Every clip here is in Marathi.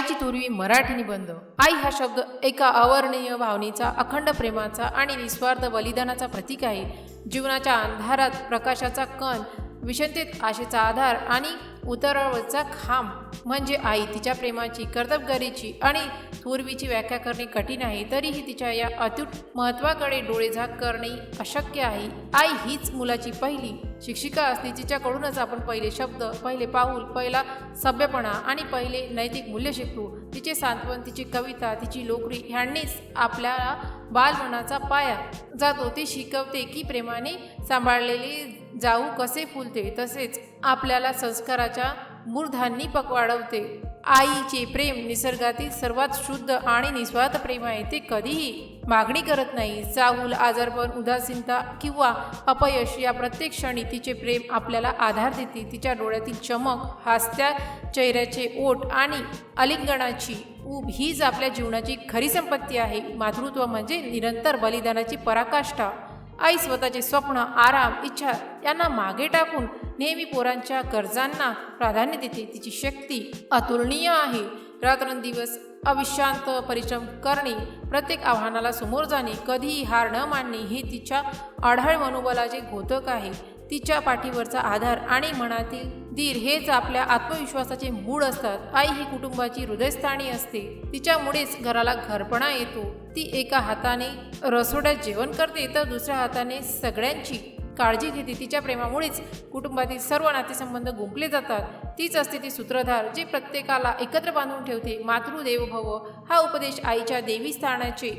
आईची थोरवी मराठी निबंध। आई हा शब्द एका अवर्णनीय भावनेचा, अखंड प्रेमाचा आणि निस्वार्थ बलिदानाचा प्रतीक आहे। जीवनाच्या अंधारात प्रकाशाचा कण, विषमतेत आशेचा आधार आणि उतारावरचा खांब म्हणजे आई। तिच्या प्रेमाची, कर्तबगारीची आणि थोरवीची व्याख्या करणे कठीण आहे, तरीही तिच्या या अतूट महत्त्वाकडे डोळेझाक करणे अशक्य आहे। आई हीच मुलाची पहिली शिक्षिका असते। तिच्याकडूनच आपण पहिले शब्द, पहिले पाऊल, पहिला सभ्यपणा आणि पहिले नैतिक मूल्य शिकतो। तिचे सांत्वन, तिची कविता, तिची लोकरी ह्यांनीच आपल्याला बालमनाचा पाया जातो। ती शिकवते की प्रेमाने सांभाळलेले जाऊ कसे फुलते, तसेच आपल्याला संस्काराच्या मूर्धांनी वाढवते। आईचे प्रेम निसर्गातील सर्वात शुद्ध आणि निस्वार्थ प्रेम आहे। ते कधीही मागणी करत नाही। चाहूल, आजारपण, उदासीनता किंवा अपयश या प्रत्येक क्षणी तिचे प्रेम आपल्याला आधार देते। तिच्या डोळ्यातील चमक, हास्या चेहऱ्याचे ओठ आणि आलिंगनाची ऊब हीच आपल्या जीवनाची खरी संपत्ती आहे। मातृत्व म्हणजे निरंतर बलिदानाची पराकाष्ठा। आई स्वतःचे स्वप्न, आराम, इच्छा यांना मागे टाकून नेहमी पोरांच्या गरजांना प्राधान्य देते। तिची शक्ती अतुलनीय आहे। रात्रंदिवस अविश्रांत परिश्रम करणे, प्रत्येक आव्हानाला समोर जाणे, कधीही हार न मानणे हे तिच्या अढळ मनोबलाचे द्योतक आहे। तिच्या पाठीवरचा आधार आणि मनातील धीर हेच आपल्या आत्मविश्वासाचे मूळ असतात। आई ही कुटुंबाची हृदयस्थानी असते। तिच्यामुळेच घराला घरपणा येतो। ती एका हाताने रसोड्यात जेवण करते तर दुसऱ्या हाताने सगळ्यांची काळजी घेते। तिच्या प्रेमामुळेच कुटुंबातील सर्व नातेसंबंध गुंफले जातात। तीच असते ती सूत्रधार जे प्रत्येकाला एकत्र बांधून ठेवते। मातृदेवो भव हा उपदेश आईच्या देवी स्थानाचे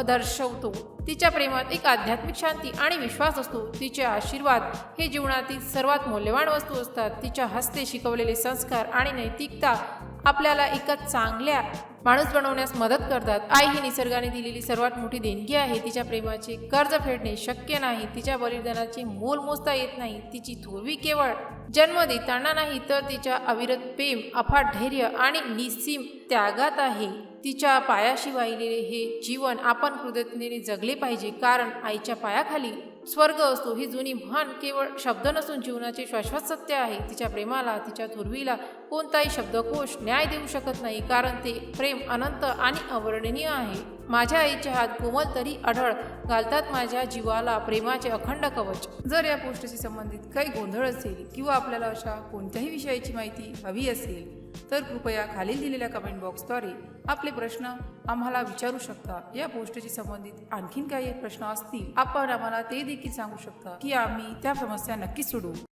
दर्शवतो। तिच्या प्रेमात एक आध्यात्मिक शांती आणि विश्वास असतो। तिचे आशीर्वाद हे जीवनातील सर्वात मौल्यवान वस्तू असतात। तिच्या हस्ते शिकवलेले संस्कार आणि नैतिकता आपल्याला एका चांगल्या माणूस बनवण्यास मदत करतात। आई ही निसर्गाने दिलेली सर्वात मोठी देणगी आहे। तिच्या प्रेमाचे कर्ज फेडणे शक्य नाही। तिच्या बलिदानाचे मोल मोजता येत नाही। तिची थोरवी केवळ जन्म देताना नाही तर तिच्या अविरत प्रेम, अफाट धैर्य आणि निस्सीम त्यागात आहे। तिच्या पायाशी वाहिलेले हे जीवन आपण कृतज्ञतेने जगले पाहिजे, कारण आईच्या पायाखाली स्वर्ग असतो ही जुनी म्हण केवळ शब्द नसून जीवनाचे शाश्वत सत्य आहे। तिच्या प्रेमाला, तिच्या थोरवीला कोणताही शब्दकोश न्याय देऊ शकत नाही, कारण ते प्रेम अनंत आणि अवर्णनीय आहे। माझ्या आईचे हात कोमल तरी अढळ घालतात माझ्या जीवाला प्रेमाचे अखंड कवच। जर या पोस्टशी संबंधित काही गोंधळ असेल किंवा आपल्याला अशा कोणत्याही विषयाची माहिती हवी असेल तर कृपया खालील दिलेल्या कमेंट बॉक्सद्वारे आपले प्रश्न आम्हाला विचारू शकता। या पोस्टशी संबंधित आणखीन काही प्रश्न असतील आपण आम्हाला ते देखील सांगू शकता की आम्ही त्या समस्या नक्कीच सोडवू।